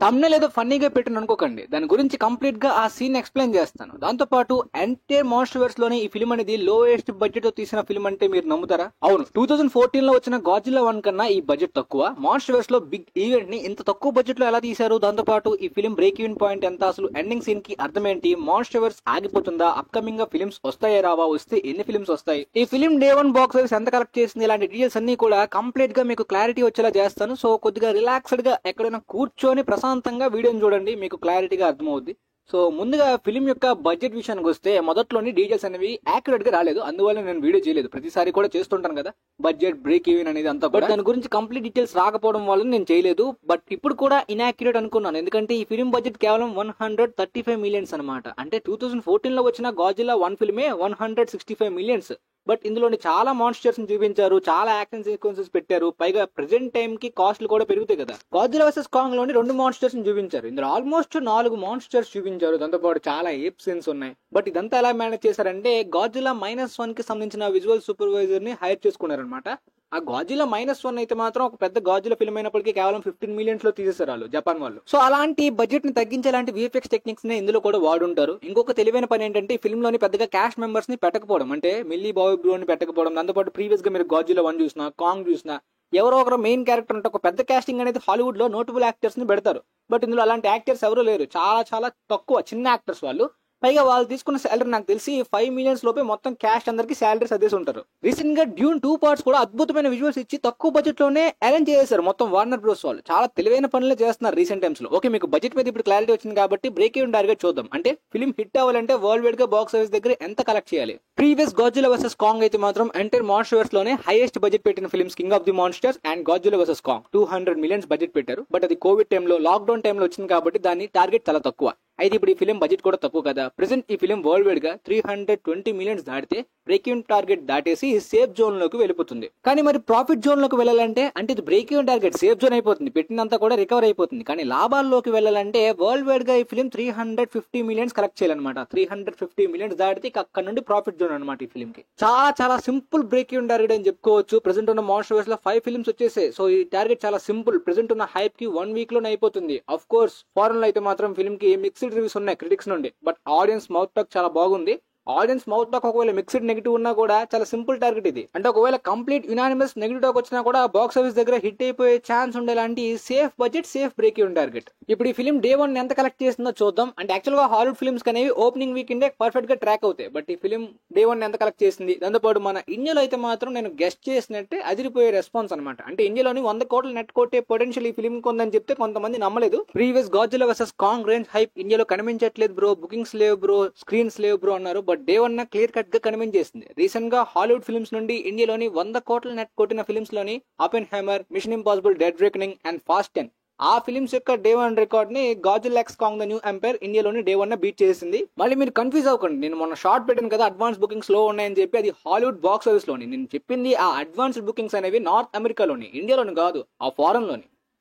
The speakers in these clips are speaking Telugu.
తమ్నెల్ ఏదో ఫన్నీగా పెట్టిన అనుకోకండి, దాని గురించి కంప్లీట్ గా ఆ సీన్ ఎక్స్ప్లెయిన్ చేస్తాను. దాంతో పాటు ఎంటైర్ మాన్స్టర్వర్స్ లోని ఈ ఫిల్మ్ అనేది లోయెస్ట్ బడ్జెట్ తో తీసిన ఫిల్మ్ అంటే మీరు నమ్ముతారా? అవును, 2014 లో వచ్చిన గాడ్జిల్లా 1 కన్నా ఈ బడ్జెట్ తక్కువ. మాన్స్టర్వర్స్ లో బిగ్ ఈవెంట్ ని ఇంత తక్కువ బడ్జెట్ లో ఎలా తీశారు? దాంతో పాటు ఈ ఫిల్మ్ బ్రేక్ ఈవెన్ పాయింట్ ఎంత, అసలు ఎండింగ్ సీన్ కి అర్థం ఏంటి, మాన్స్టర్వర్స్ ఆగిపోతుందా, అప్కమింగ్ గా ఫిల్మ్స్ వస్తాయా రావా, వస్తే ఎన్ని ఫిల్మ్స్ వస్తాయి, ఈ ఫిల్మ్ డే 1 బాక్స్ ఆఫీస్ ఎంత కలెక్ట్ చేసింది, ఇలాంటి డీటెయిల్స్ అన్ని కూడా కంప్లీట్ గా మీకు క్లారిటీ వచ్చేలా చేస్తాను. సో కొద్దిగా రిలాక్స్డ్ గా ఎక్కడైనా కూర్చొని ప్రశాంతంగా వీడియోని చూడండి, మీకు క్లారిటీగా అర్థమవుద్ది. సో ముందుగా ఫిల్మ్ యొక్క బడ్జెట్ విషయానికి వస్తే మొదట్లోని డీటెయిల్స్ అనేవి యాక్యురేట్ గా రాలేదు, అందువల్ల నేను వీడియో చేయలేదు. ప్రతిసారి కూడా చేస్తుంటాను కదా బడ్జెట్ బ్రేక్ ఈవెన్ అనేది అంతా కూడా, దాని గురించి కంప్లీట్ డీటెయిల్స్ రాకపోవడం వల్ల నేను చేయలేదు. బట్ ఇప్పుడు కూడా ఇన్యాక్యురేట్ అనుకున్నాను, ఎందుకంటే ఈ ఫిల్మ్ బడ్జెట్ కేవలం 135 మిలియన్స్ అనమాట. అంటే 2014 లో వచ్చిన గాడ్జిల్లా 1 ఫిల్మే 165 మిలియన్స్. బట్ ఇందులోని చాలా మాన్స్టర్స్ ని చూపించారు, చాలా యాక్షన్ సీక్వెన్సెస్ పెట్టారు, పైగా ప్రెసెంట్ టైం కి కాస్ట్లు కూడా పెరుగుతాయి కదా. గాడ్జిల్లా వర్సెస్ కాంగ్ లోని 2 మాన్స్టర్స్ ని చూపించారు, ఇందులో ఆల్మోస్ట్ 4 మాన్స్టర్స్ చూపించారు, దాంతో పాటు చాలా ఏప్ సీన్స్ ఉన్నాయి. బట్ ఇదంతా ఎలా మేనేజ్ చేశారంటే గాడ్జిల్లా -1 కి సంబంధించిన విజువల్ సూపర్వైజర్ ని హైర్ చేసుకున్నారనమాట. ఆ గాడ్జిల్లా -1 అయితే మాత్రం ఒక పెద్ద గాడ్జిల్లా ఫిల్మ్ అయినప్పటికీ కేవలం 15 మిలియన్స్ లో తీసేశారు వాళ్ళు, జపాన్ వాళ్ళు. సో అలాంటి బడ్జెట్ ని తగ్గించేలాంటి విఎఫ్ఎక్స్ టెక్నిక్స్ ని ఇందులో కూడా వాడుంటారు. ఇంకొక తెలివైన పని ఏంటంటే ఈ ఫిల్మ్ లోని పెద్దగా క్యాస్ట్ మెంబర్స్ ని పెట్టకపోవడం, అంటే మిల్లీ బాబీ బ్రో ని పెట్టకపోవడం. దాంతోపాటు ప్రీవియస్ గా మీరు గాడ్జిల్లా 1 చూసినా, కాంగ్ చూసినా ఎవరో ఒకరు మెయిన్ క్యారెక్టర్ అంటే ఒక పెద్ద కాస్టింగ్ అనేది హాలీవుడ్ లో నోటబుల్ యాక్టర్స్ ని పెడతారు. బట్ ఇందులో అలాంటి యాక్టర్స్ ఎవరు లేరు, చాలా చాలా తక్కువ చిన్న యాక్టర్స్ వాళ్ళు. పైగా వాళ్ళు తీసుకున్న శాలరీ నాకు తెలిసి 5 మిలియన్స్ లోపే మొత్తం క్యాస్ట్ అందరికి శాలరీస్ అదేసి ఉంటారు. రీసెంట్ గా డ్యూన్ 2 పార్ట్స్ కూడా అద్భుతమైన విజువల్స్ ఇచ్చి తక్కువ బడ్జెట్ లోనే అరేంజ్ చేశారు మొత్తం వార్నర్ బ్రోస్ వాళ్ళు. చాలా తెలివైన పనులే చేస్తున్నారు రీసెంట్ టైమ్స్ లో. ఓకే, మీకు బడ్జెట్ మీద ఇప్పుడు క్లారిటీ వచ్చింది కాబట్టి బ్రేక్ ఈవెన్ టార్గెట్ చూద్దాం. అంటే ఫిల్మ్ హిట్ అవ్వాలంటే వరల్డ్ వైడ్ గా బాక్స్ ఆఫీస్ దగ్గర ఎంత కలెక్ట్ చేయాలి? ప్రీవియస్ గాడ్జిల్లా వర్సెస్ కాంగ్ అయితే మాత్రం ఎంటైర్ మాన్స్టర్స్ లోనే హైయెస్ట్ బడ్జెట్ పెట్టిన films king of the monsters and Godzilla versus Kong 200 millions budget పెట్టారు. బట్ అది కోవిడ్ టైంలో, లాక్డౌన్ టైంలో వచ్చింది కాబట్టి దాని టార్గెట్ చాలా తక్కువ. అయితే ఇప్పుడు ఈ ఫిల్మ్ బడ్జెట్ కూడా తక్కువ కదా. ప్రెసెంట్ ఈ ఫిల్మ్ వరల్డ్ వైడ్ గా 320 మిలియన్స్ దాటితే బ్రేక్ ఈవెన్ టార్గెట్ దాటేసి సేఫ్ జోన్ లోకి వెళ్ళిపోతుంది. కానీ మరి ప్రాఫిట్ జోన్ లోకి వెళ్ళాలంటే, అంటే ఇది break even target safe zone అయిపోతుంది, పెట్టినంతా కూడా రికవర్ అయిపోతుంది. కానీ లాభాల్లోకి వెళ్ళాలంటే వరల్డ్ వైడ్ గా ఈ ఫిల్మ్ 350 మిలియన్స్ కలెక్ట్ చేయాలన్నమాట. 350 మిలియన్స్ దాటితే అక్కడ నుండి ప్రాఫిట్ జోన్ అనమాట ఈ ఫిల్మ్ కి. చాలా చాలా సింపుల్ బ్రేక్ ఈవెన్ టార్గెట్ అని చెప్పుకోవచ్చు. ప్రెసెంట్ ఉన్న మాన్స్టర్స్ లో 5 ఫిల్మ్స్ వచ్చేసాయి. సో ఈ టార్గెట్ చాలా సింపుల్, ప్రెసెంట్ ఉన్న హైప్ కి 1 వీక్ లోనే అయిపోతుంది. ఆఫ్ కోర్స్ ఫారెన్ లో అయితే మాత్రం ఫిల్మ్ కి మిక్స్డ్ రివ్యూస్ ఉన్నాయి క్రిటిక్స్ నుండి, బట్ ఆడియన్స్ మౌత్ టాక్ చాలా బాగుంది. ఆడియన్స్ మౌత్ టాక్ ఒకవేళ మిక్స్డ్ నెగిటివ్ ఉన్నా కూడా చాలా సింపుల్ టార్గెట్ ఇది. అంటే ఒకవేళ కంప్లీట్ యునానిమస్ నెగిటివ్ టాక్ వచ్చినా కూడా బాక్స్ ఆఫీస్ దగ్గర హిట్ అయిపోయే ఛాన్స్ ఉండేలాంటి safe budget, safe break even target. ఇప్పుడు ఈ ఫిల్మ్ డే 1 ఎంత కలెక్ట్ చేస్తుందో చూద్దాం. అంటే యాక్చువల్ గా హాలీవుడ్ ఫిల్మ్స్ అనేవి ఓపెనింగ్ వీకెండే పర్ఫెక్ట్ గా ట్రాక్ అవుతాయి. బట్ ఈ ఫిల్మ్ డే 1 ఎంత కలెక్ట్ చేసింది, దాంతోపాటు మన ఇండియాలో అయితే మాత్రం నేను గెస్ట్ చేసినట్టే అదిరిపోయే రెస్పాన్స్ అనమాట. అంటే ఇండియాలోని 100 కోట్ల నెట్ కొట్టే పొటెన్షియల్ ఈ ఫిల్మ్ కొందని చెప్తే కొంతమంది నమ్మలేదు. Previous Godzilla versus Kong range hype ఇండియాలో కనిపించట్లేదు బ్రో, బుకింగ్స్ లేవు బ్రో, స్క్రీన్స్ లేవు బ్రో అన్నారు. బట్ డే 1 క్లియర్ కట్ గా కనిపించేసింది. రీసెంట్ గా హాలీవుడ్ ఫిల్మ్స్ నుండి ఇండియాలోని 100 కోట్ల నెట్ కొట్టిన ఫిల్మ్స్ లోని Oppenheimer, mission impossible dead reckoning and fast 10 ఆ ఫిల్మ్స్ యొక్క డే 1 రికార్డ్ ని Godzilla x Kong the new empire ఇండియాలోని డే 1 బీట్ చేసింది. మళ్ళీ మీరు కన్ఫ్యూజ్ అవ్వకండి, నేను మొన్న షార్ట్ పెట్టాను కదా అడ్వాన్స్ బుకింగ్స్ లో ఉన్నాయని చెప్పి, అది హాలీవుడ్ బాక్స్ ఆఫీస్ లోని. నేను చెప్పింది ఆ అడ్వాన్స్డ్ బుకింగ్స్ అనేవి నార్త్ అమెరికాలోని, ఇండియాలోని కాదు, ఆ ఫారెన్ లోని.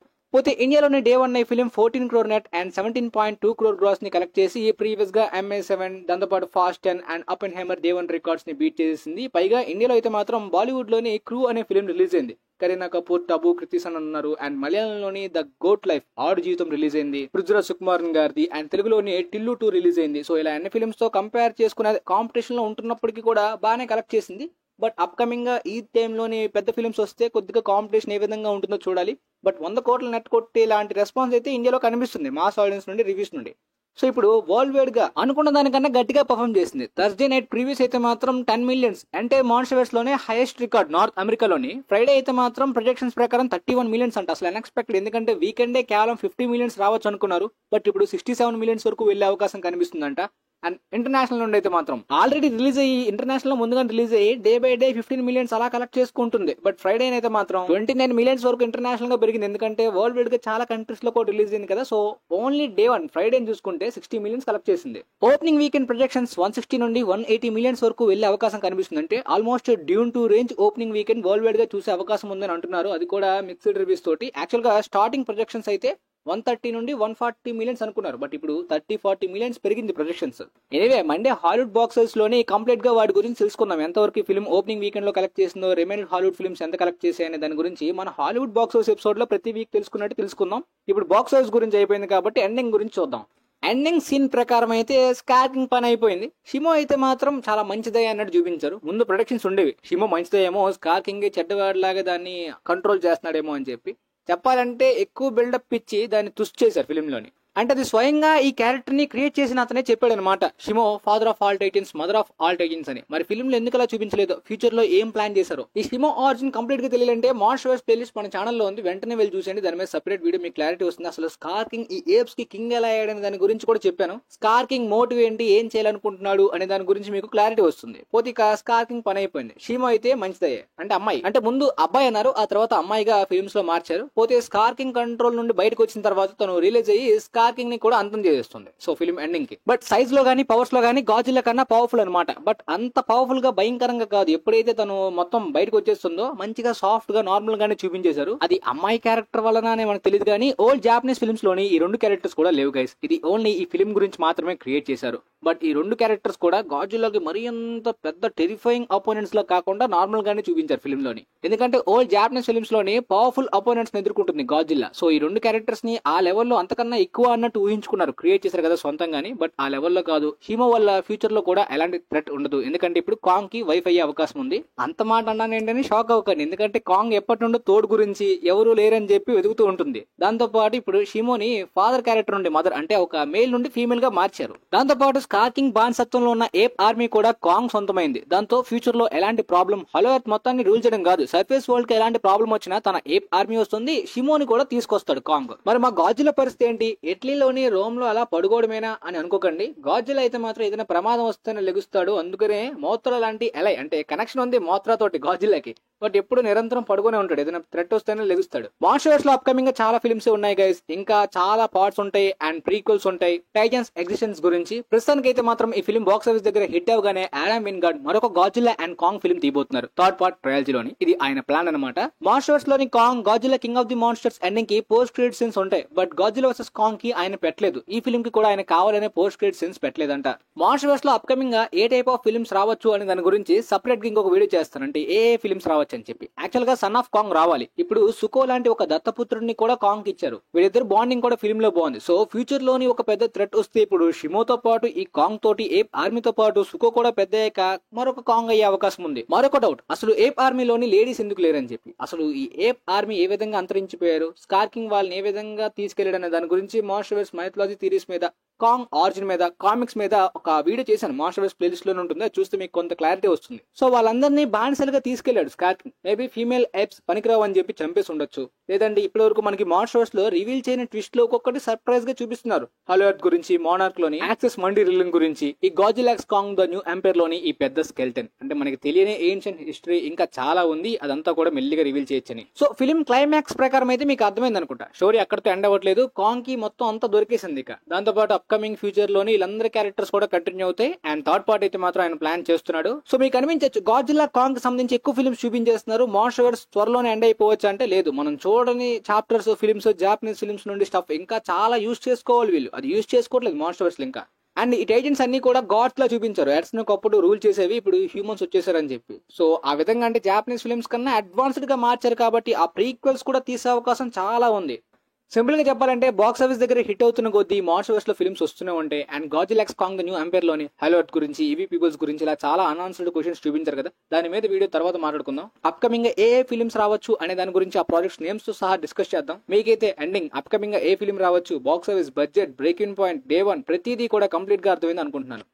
పోతే ఇండియాలోని డే 1 ఈ film 14 crore net and 17.2 crore gross ని కలెక్ట్ చేసి ప్రీవియస్ గా MI7, దాంతోపాటు ఫాస్ట్ 10 అండ్ అపెన్హైమర్ డే 1 రికార్డ్స్ ని బీట్ చేసింది. పైగా ఇండియాలో అయితే మాత్రం బాలీవుడ్ లోని క్రూ అనే ఫిల్మ్ రిలీజ్ అయింది. కరీనా కపూర్, టబు, కృతిసన్ ఉన్నారు. అండ్ మలయాళంలోని ద గోట్ లైఫ్, ఆడు జీవితం రిలీజ్ అయింది పృథ్వీరాజ్ సుకుమారన్ గారిది. అండ్ తెలుగులోని టిల్లు 2 రిలీజ్ అయింది. సో ఇలా అన్ని ఫిల్మ్స్ తో కంపేర్ చేసుకునే కాంపిటీషన్ లో ఉంటున్నప్పటికీ కూడా బాగానే కలెక్ట్ చేసింది. బట్ అప్కమింగ్ గా ఈ టైంలోని పెద్ద ఫిల్మ్స్ వస్తే కొద్దిగా కాంపిటీషన్ ఏ విధంగా ఉంటుందో చూడాలి. బట్ 100 కోట్ల నెట్ కొట్టే లాంటి రెస్పాన్స్ అయితే ఇండియాలో కనిపిస్తుంది మాస్ ఆడియన్స్ నుండి, రివ్యూస్ నుండి. సో ఇప్పుడు వరల్డ్ వైడ్ గా అనుకున్న దానికన్నా గట్టిగా పర్ఫామ్ చేసింది. థర్స్డే నైట్ ప్రీవియస్ అయితే మాత్రం 10 మిలియన్స్, అంటే మాన్స్టర్స్ లోనే హైయెస్ట్ రికార్డ్ నార్త్ అమెరికాలోని. ఫ్రైడే అయితే మాత్రం ప్రొజెక్షన్స్ ప్రకారం 31 మిలియన్స్ అంట. అసలు అన్ఎక్స్పెక్టెడ్, ఎందుకంటే వీకెండే కేవలం 50 మిలియన్స్ రావచ్చు అనుకున్నారు. బట్ ఇప్పుడు 67 మిలియన్స్ వరకు వెళ్లే అవకాశం కనిపిస్తుందంట. అండ్ ఇంటర్నేషనల్ నుండి అయితే మాత్రం ఆల్రెడీ రిలీజ్ అయ్యి, ఇంటర్నేషనల్ లో ముందుగా రిలీజ్ అయ్యి డే బై డే 15 మిలియన్స్ అలా కలెక్ట్ చేసుకుంటుంది. బట్ ఫ్రైడే అయితే మాత్రం 29 మిలియన్స్ వరకు ఇంటర్నేషనల్ గా పెరిగింది, ఎందుకంటే వరల్డ్ వైడ్ గా చాలా కంట్రీస్ లో కూడా రిలీజ్ అయింది కదా. సో ఓన్లీ డే 1 ఫ్రైడే చూసుకుంటే 60 మిలియన్స్ కలెక్ట్ చేసింది. ఓపెనింగ్ వీకెండ్ ప్రొజెక్షన్స్ 160 నుండి 180 మిలియన్స్ వరకు వెళ్లే అవకాశం కనిపిస్తుంది. అంటే almost Dune 2 range opening weekend world wide గా చూసే అవకాశం ఉందని అంటున్నారు. అది కూడా మిక్స్డ్ రివ్యూస్ తోటి. యాక్చువల్ గా స్టార్టింగ్ ప్రొజెక్షన్స్ అయితే 130 నుండి 140 మిలియన్స్ అనుకున్నారు, బట్ ఇప్పుడు 30-40 మిలియన్స్ పెరిగింది projections. Anyway Monday Hollywood boxes లోని కంప్లీట్ గా వాటి గురించి తెలుసుకుందాం. ఎంతవరకు ఫిల్మ్ ఓపెనింగ్ వీకెండ్ లో కలెక్ట్ చేసిందో, రిమైనింగ్ హాలీవుడ్ ఫిల్మ్స్ ఎంత కలెక్ట్ చేసాయనే దాని గురించి మన హాలీవుడ్ బాక్సెస్ ఎపిసోడ్ లో ప్రతి వీక్ తెలుసుకున్నట్టు తెలుసుకుందాం. ఇప్పుడు బాక్సెస్ గురించి అయిపోయింది కాబట్టి ఎండింగ్ గురించి చూద్దాం. ఎండింగ్ సీన్ ప్రకారం అయితే స్కార్కింగ్ పని అయిపోయింది. షిమో అయితే మాత్రం చాలా మంచిదయ్యా అన్నట్టు చూపించారు. ముందు ప్రొడక్షన్స్ ఉండేవి షిమో మంచిదయ్యేమో, స్కార్కింగ్ చెడ్డవాడిలాగా దాన్ని కంట్రోల్ చేస్తున్నాడేమో అని చెప్పాలంటే ఎక్కువ బిల్డప్ ఇచ్చి దాన్ని తుష్ చేశారు ఫిలింలోని. అంటే అది స్వయంగా ఈ క్యారెక్టర్ ని క్రియేట్ చేసిన అతనే చెప్పాడు అనమాట. Shimo father of all titans, mother of all titans అని. మరి ఫిల్మ్ లో ఎందుకు అలా చూపించలేదు, ఫ్యూచర్ లో ఏం ప్లాన్ చేశారు? ఈ షిమో ఆరిజిన్ కంప్లీట్ గా తెలియాలంటే మాన్స్టర్స్ ప్లేలిస్ట్ మన ఛానల్లో ఉంది, వెంటనే వెళ్ళి చూసేయండి. దాని మీద సెపరేట్ వీడియో మీకు క్లారిటీ వస్తుంది. అసలు స్కార్కింగ్ ఈ ఏప్స్ కి కింగ్ ఎలా అయ్యాడని దాని గురించి కూడా చెప్పాను. స్కార్కింగ్ మోటివ్ ఏంటి, ఏం చేయాలనుకుంటున్నాడు అనే దాని గురించి మీకు క్లారిటీ వస్తుంది. పోతే ఇక స్కార్కింగ్ పని అయిపోయింది. షిమో అయితే మంచిదయ్యే, అంటే అమ్మాయి, అంటే ముందు అబ్బాయి అన్నారు, ఆ తర్వాత అమ్మాయిగా ఫిల్మ్స్ లో మార్చారు. పోతే స్కార్కింగ్ కంట్రోల్ నుండి బయటకు వచ్చిన తర్వాత తను రిలీజ్ అయ్యి స్కార్కింగ్ ని కూడా అంతం చేస్తుంది. సో ఫిల్మ్ ఎండింగ్ కి బట్ సైజ్ లో గానీ పవర్స్ లో గానీ గాజిల్లా కన్నా పవర్ఫుల్ అనమాట. బట్ అంత పవర్ఫుల్ గా భయంకరంగా కాదు. ఎప్పుడైతే తను మొత్తం బయటకు వచ్చేస్తుందో మంచిగా సాఫ్ట్ గా నార్మల్ గానే చూపించేశారు. అది అమ్మాయి క్యారెక్టర్ వలన మనకు తెలియదు కానీ ఓల్డ్ జాపనీస్ ఫిల్మ్స్ లోని ఈ రెండు క్యారెక్టర్స్ కూడా లేవు గైస్. ఇది ఓన్లీ ఈ ఫిల్మ్ గురించి మాత్రమే క్రియేట్ చేశారు. బట్ ఈ రెండు క్యారెక్టర్స్ కూడా గాజిల్లాకి మరీ అంత పెద్ద టెరిఫైయింగ్ అపోనెంట్స్ లా కాకుండా నార్మల్ గానే చూపించారు ఫిల్మ్ లోని. ఎందుకంటే ఓల్డ్ జాపనీస్ ఫిల్మ్స్ లోని పవర్ఫుల్ అపోనెంట్స్ ఎదుర్కొంటుంది గాజిల్లా. సో ఈ రెండు క్యారెక్టర్స్ ని ఆ లెవెల్లో అంతకన్నా ఎక్కువ అన్నట్టు ఊహించుకున్నారు, క్రియేట్ చేశారు కదా సొంతంగాని. బట్ ఆ లెవెల్లో కాదు. షిమో వల్ల ఫ్యూచర్ లో కూడా ఎలాంటి థ్రెట్ ఉండదు, ఎందుకంటే ఇప్పుడు కాంగ్ కి వైఫ్ అయ్యే అవకాశం ఉంది. అంత మాట అన్నాను ఏంటని షాక్ అవ్వకండి, ఎందుకంటే కాంగ్ ఎప్పటి నుండో తోడు గురించి ఎవరు లేరని చెప్పి వెతుకుతూ ఉంటుంది. దాంతో పాటు ఇప్పుడు షిమోని ఫాదర్ క్యారెక్టర్ నుండి మదర్, అంటే ఒక మేల్ నుండి ఫీమేల్ గా మార్చారు. దాంతో పాటు స్కార్కింగ్ బానిసత్వంలో ఉన్న ఏప్ ఆర్మీ కూడా కాంగ్ సొంతమైంది. దాంతో ఫ్యూచర్ లో ఎలాంటి ప్రాబ్లం, హలో ఎర్త్ మొత్తాన్ని రూల్ చేయడం కాదు, సర్ఫేస్ వరల్డ్ కి ఎలాంటి ప్రాబ్లం వచ్చినా తన ఏప్ ఆర్మీ వస్తుంది, షిమోని కూడా తీసుకొస్తాడు కాంగ్. మరి మా గాజిల్లా పరిస్థితి ఏంటి? ఇటలీలోని రోమ్ లో అలా పడుకోవడమేనా అని అనుకోకండి. గాజిల్లా అయితే మాత్రం ఏదైనా ప్రమాదం వస్తేనే లెగుస్తాడు. అందుకనే మోత్రా లాంటి ఎలై, అంటే కనెక్షన్ ఉంది మోత్రా తోటి గాజిల్లాకి. బట్ ఎప్పుడు నిరంతరం పడుకునే ఉంటాడు, ఏదైనా థ్రెట్ వస్తేనే లెగుస్తాడు. మాన్స్టర్స్ లో అప్కమింగ్ గా చాలా ఫిల్మ్స్ ఉన్నాయి గైస్, ఇంకా చాలా పార్ట్స్ ఉంటాయి అండ్ ప్రీక్వెల్స్ ఉంటాయి. టైటన్స్ ఎగ్జిస్టెన్స్ గురించి ప్రస్తుతానికి అయితే మాత్రం ఈ ఫిల్మ్ బాక్స్ ఆఫీస్ దగ్గర హిట్ అవగానే ఆడమ్ విన్గార్డ్ మరొక గాజిల్లా అండ్ కాంగ్ ఫిల్మ్ తీయబోతున్నారు, థర్డ్ పార్ట్ ట్రయల్జీలోని. ఇది ఆయన ప్లాన్ అనమాట. మాన్స్టర్స్ లోని Kong Godzilla king of the monsters ending కి పోస్ట్ క్రెడిట్ సీన్స్ ఉంటాయి. బట్ గాజిల్లా వర్సెస్ కాంగ్ కి ఆయన పెట్టలేదు. ఈ ఫిల్మ్ కి కూడా ఆయన కావాలనే పోస్ట్ క్రెడిట్ సీన్స్ పెట్టలేదంట. మాన్స్టర్స్ లో అప్కమింగ్ గా ఏ టైప్ ఆఫ్ ఫిల్మ్స్ రావచ్చు అనే దాని గురించి సపరేట్ గా ఇంకొక వీడియో చేస్తానంటే ఏ ఫిల్మ్స్ రావచ్చు అని చెప్పి. యాక్చువల్ గా సన్ ఆఫ్ కాంగ్ రావాలి. ఇప్పుడు సుకో లాంటి ఒక దత్తపుత్రుడిని కూడా కాంగ్ ఇచ్చారు. వీళ్ళిద్దరు బాండింగ్ కూడా ఫిల్మ్ లో బాగుంది. సో ఫ్యూచర్ లోని ఒక పెద్ద థ్రెట్ వస్తే ఇప్పుడు షిమోతో పాటు ఈ కాంగ్ తోటి ఏప్ ఆర్మీతో పాటు సుకో కూడా పెద్ద మరొక కాంగ్ అయ్యే అవకాశం ఉంది. మరొక డౌట్, అసలు ఏప్ ఆర్మీలోని లేడీస్ ఎందుకు లేరని చెప్పి. అసలు ఈ ఏప్ ఆర్మీ ఏ విధంగా అంతరించిపోయారు, స్కార్కింగ్ వాళ్ళని ఏ విధంగా తీసుకెళ్లాడనే దాని గురించి మాన్స్టర్స్ మైథాలజీ థియరీస్ మీద, కాంగ్ ఆరిజిన్ మీద, కామిక్స్ మీద ఒక వీడియో చేశాను. మాన్స్టర్స్ ప్లేలిస్ట్ లోనే ఉంటుంది, చూస్తే మీకు కొంత క్లారిటీ వస్తుంది. సో వాళ్ళందరినీ బానిసలుగా తీసుకెళ్లాడు స్కార్కింగ్. మేబీ ఫీమేల్ ఏప్స్ పనికిరావు అని చెప్పి చంపేసి ఉండొచ్చు. లేదంటే ఇప్పటి వరకు మనకి మాన్స్టర్స్ లో రివీల్ చేయని ట్విస్ట్ లో ఒక్కొక్కటి సర్ప్రైజ్ గా చూపిస్తున్నారు. హలో ఎర్త్ గురించి, మోనార్క్ లోని యాక్సెస్ మండి రిలింగ్ గురించి, ఈ గాజిల్లాక్స్ కాంగ్ ద న్యూ ఎంపైర్ లోని ఈ పెద్ద స్కెల్టన్, అంటే మనకి తెలియని ఏన్షియంట్ హిస్టరీ ఇంకా చాలా ఉంది. అదంతా కూడా మెల్లిగా రివీల్ చేయొచ్చని. సో ఫిల్మ్ క్లైమాక్స్ ప్రకారం అయితే మీకు అర్థమైంది అనుకుంటా. స్టోరీ అక్కడితో ఎండ్ అవ్వట్లేదు. కాంగ్ కి మొత్తం అంతా దొరికేసింది. ఇక దాంతో పాటు అప్కమింగ్ ఫ్యూచర్ లోని వీళ్ళందరి క్యారెక్టర్స్ కూడా కంటిన్యూ అవుతాయి. అండ్ థర్డ్ పార్ట్ అయితే మాత్రం ఆయన ప్లాన్ చేస్తున్నాడు. సో మీకు అనిపించచ్చు గాజిల్లా కాంగ్ సంబంధించి ఎక్కువ ఫిల్మ్స్ చూపించేస్తున్నారు, మాన్స్టర్స్ త్వరలోనే ఎండ్ అయిపోవచ్చు అంటే లేదు. మనం చూడని చాప్టర్స్ ఫిల్మ్స్, జాపనీస్ ఫిల్మ్స్ నుండి స్టఫ్ ఇంకా చాలా యూజ్ చేసుకోవాలి వీళ్ళు. అది యూజ్ చేసుకోవట్లేదు మాన్స్టర్స్ ఇంకా. అండ్ ఈ టైటన్స్ అన్ని కూడా గాడ్స్ లా చూపించారు. ఎర్త్స్ ఒకప్పుడు రూల్ చేసేవి, ఇప్పుడు హ్యూమన్స్ వచ్చేసారని చెప్పి. సో ఆ విధంగా అంటే జాపనీస్ ఫిల్మ్స్ కన్నా అడ్వాన్స్డ్ గా మార్చారు కాబట్టి ఆ ప్రీక్వెల్స్ కూడా తీసే అవకాశం చాలా ఉంది. సింపుల్ గా చెప్పాలంటే బాక్స్ ఆఫీస్ దగ్గర హిట్ అవుతున్న కొద్దీ మాన్స్టర్స్ లో ఫిల్మ్స్ వస్తూనే ఉంటాయి. And Godzilla x Kong the new empire లోని హలో ఎర్త్ గురించి, ఈవీ పీపుల్స్ గురించి ఇలా చాలా అన్ఆన్సర్డ్ క్వశ్చన్స్ చూపించారు కదా. దాని మీద వీడియో తర్వాత మాట్లాడుకుందాం. అప్కమింగ్ ఏ ఫిల్మ్స్ రావచ్చు అనే దాని గురించి, ఆ ప్రాజెక్ట్స్ నేమ్స్ తో సహా డిస్కస్ చేద్దాం. మీకైతే ఎండింగ్ అప్కమింగ్ ఏ ఫిల్మ్ రావచ్చు, box office, budget, breaking point, day 1 ప్రతిదీ కూడా కంప్లీట్ గా అర్థమైంది అనుకుంటున్నాను.